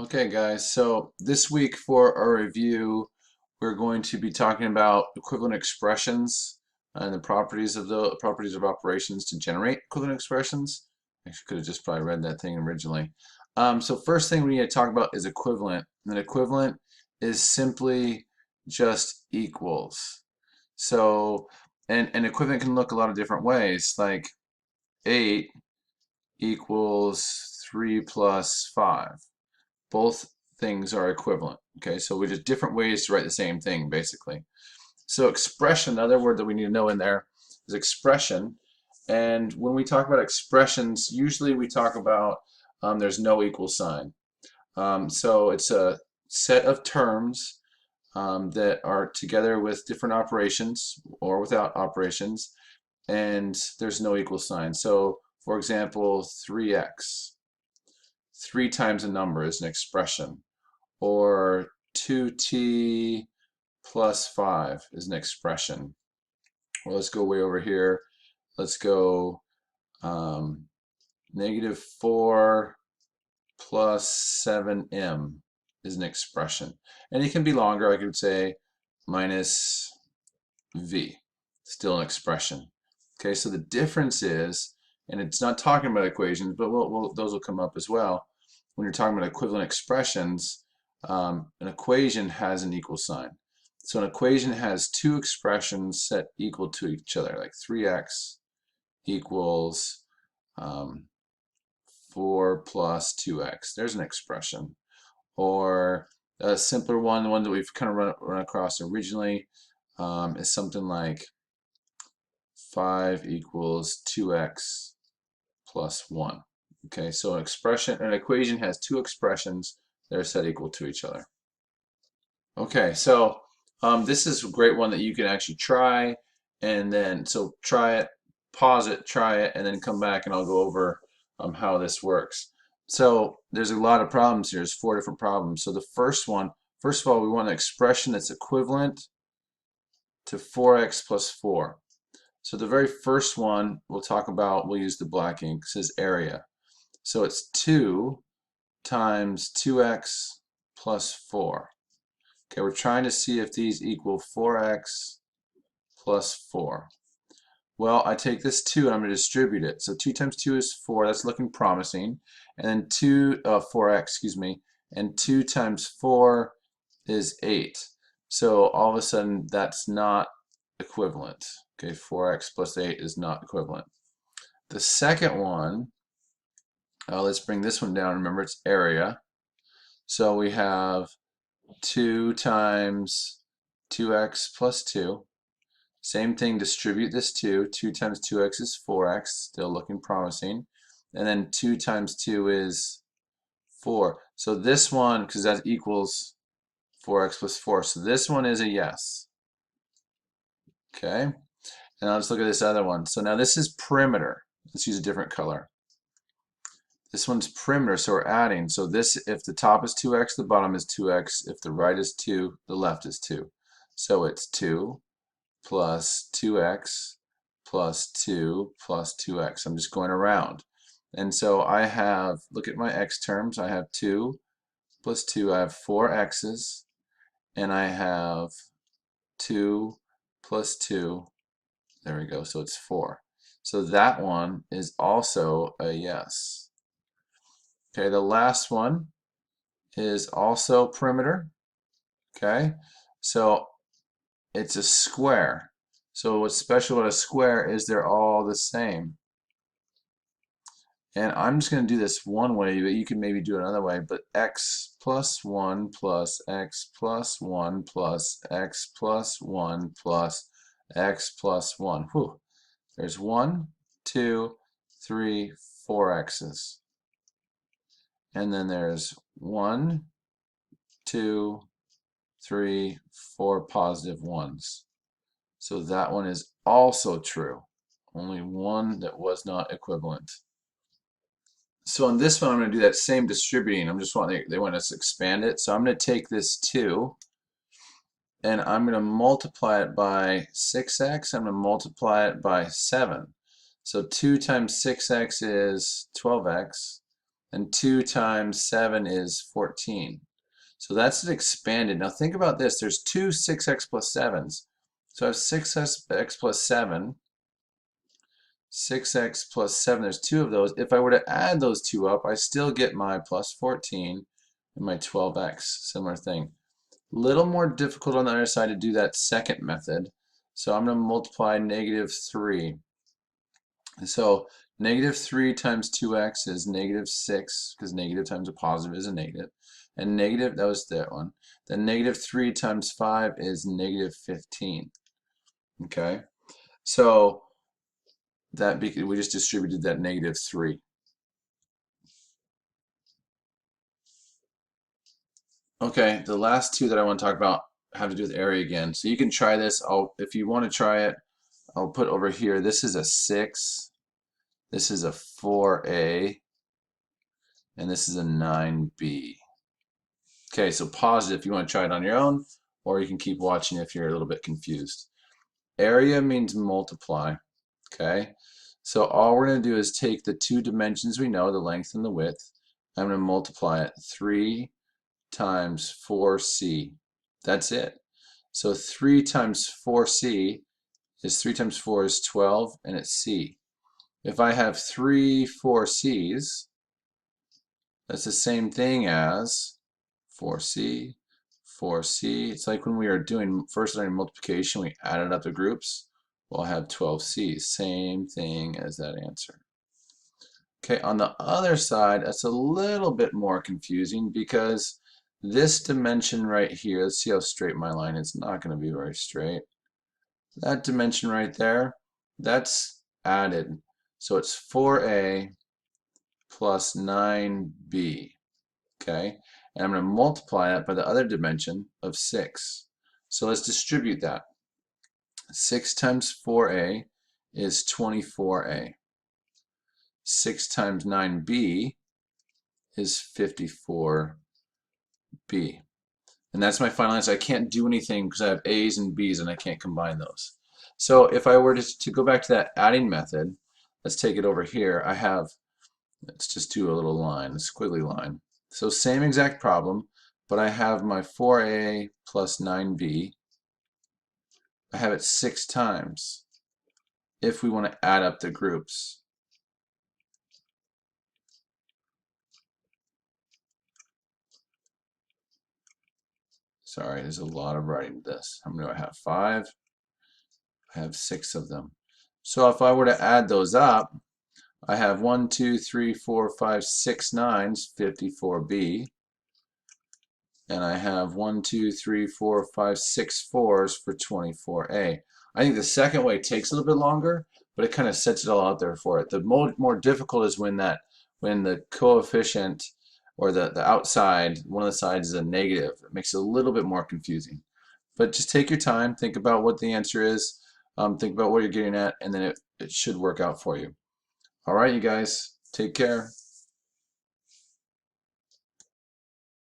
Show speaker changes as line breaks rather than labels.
Okay, guys, so this week for our review, we're going to be talking about equivalent expressions and the properties of operations to generate equivalent expressions. I could have just probably read that thing originally. So first thing we need to talk about is equivalent. An equivalent is simply just equals. So, and equivalent can look a lot of different ways, like 8 equals 3 plus 5. Both things are equivalent. Okay, so we're just different ways to write the same thing, basically. So expression, another word that we need to know in there is expression. And when we talk about expressions, usually we talk about there's no equal sign. So it's a set of terms that are together with different operations or without operations, and there's no equal sign. So for example, 3x. 3 times a number is an expression. Or 2t plus 5 is an expression. Well, let's go way over here. Let's go negative 4 plus 7m is an expression. And it can be longer. I could say minus v, still an expression. Okay, so the difference is, and it's not talking about equations, but those will come up as well. When you're talking about equivalent expressions, an equation has an equal sign. So an equation has two expressions set equal to each other, like 3x equals 4 plus 2x. There's an expression. Or a simpler one, the one that we've kind of run across originally, is something like 5 equals 2x plus 1. Okay, so an equation has two expressions that are set equal to each other. Okay, so this is a great one that you can actually try, and then so try it, pause it, try it, and then come back and I'll go over how this works. So there's a lot of problems here. There's 4 different problems. So the first one, first of all, we want an expression that's equivalent to 4x plus 4. So the very first one we'll talk about, we'll use the black ink, it says area. So it's 2 times 2x plus 4. Okay, we're trying to see if these equal 4x plus 4. Well, I take this 2 and I'm going to distribute it. So 2 times 2 is 4. That's looking promising. And then 4x, excuse me. And 2 times 4 is 8. So all of a sudden, that's not equivalent. Okay, 4x plus 8 is not equivalent. The second one, let's bring this one down. Remember, it's area. So we have 2 times 2x plus 2. Same thing, distribute this 2. 2 times 2x is 4x, still looking promising. And then 2 times 2 is 4. So this one, because that equals 4x plus 4, so this one is a yes. Okay, and now let's look at this other one. So now this is perimeter. Let's use a different color. This one's perimeter, so we're adding. So this, if the top is 2x, the bottom is 2x. If the right is 2, the left is 2. So it's 2 plus 2x plus 2 plus 2x. I'm just going around. And so I have, look at my x terms, I have 2 plus 2, I have 4 x's, and I have 2 plus 2, there we go, so it's 4. So that one is also a yes. Okay, the last one is also perimeter. Okay, so it's a square. So what's special about a square is they're all the same. And I'm just going to do this one way, but you can maybe do it another way. But x plus 1 plus x plus 1 plus x plus 1 plus x plus 1. Whew. There's 1, 2, 3, 4 x's. And then there's 1, 2, 3, 4 positive ones. So that one is also true. Only one that was not equivalent. So on this one, I'm going to do that same distributing. They want us to expand it. So I'm going to take this 2 and I'm going to multiply it by 6x. I'm going to multiply it by 7. So 2 times 6x is 12x. and 2 times 7 is 14. So that's it expanded. Now think about this. There's two 6x plus 7s. So I have 6x plus 7, 6x plus 7. There's two of those. If I were to add those two up, I still get my plus 14 and my 12x. Similar thing. Little more difficult on the other side to do that second method. So I'm going to multiply negative 3. So negative 3 times 2x is negative 6, because negative times a positive is a negative. And negative, that was that one. Then negative 3 times 5 is negative 15. Okay? So that we just distributed that negative 3. Okay, the last two that I want to talk about have to do with area again. So you can try this. If you want to try it, I'll put over here. This is a 6. This is a 4a. And this is a 9b. Okay, so pause it if you want to try it on your own, or you can keep watching if you're a little bit confused. Area means multiply, okay? So all we're going to do is take the two dimensions we know, the length and the width. I'm going to multiply it 3 times 4c. That's it. So 3 times 4c is 3 times 4 is 12, and it's c. If I have 3 4c's, that's the same thing as 4c, 4c. It's like when we are doing first learning multiplication, we added up the groups. We'll have 12c. Same thing as that answer. Okay, on the other side, that's a little bit more confusing because this dimension right here, let's see how straight my line is. It's not going to be very straight. That dimension right there, that's added. So it's 4a plus 9b. Okay, and I'm going to multiply that by the other dimension of 6. So let's distribute that. 6 times 4a is 24a. 6 times 9b is 54b. And that's my final answer. I can't do anything because I have a's and b's and I can't combine those. So if I were to go back to that adding method, let's take it over here. I have, let's just do a little line, a squiggly line. So same exact problem, but I have my 4a plus 9b. I have it 6 times if we want to add up the groups. Sorry, there's a lot of writing to this. How many do I have? 5. I have 6 of them. So if I were to add those up, I have 1, 2, 3, 4, 5, 6 9s, 54b. And I have 1, 2, 3, 4, 5, 6 4s for 24a. I think the second way takes a little bit longer, but it kind of sets it all out there for it. The more difficult is when the coefficient or the outside, one of the sides is a negative. It makes it a little bit more confusing. But just take your time, think about what the answer is, think about what you're getting at, and then it should work out for you. All right, you guys, take care.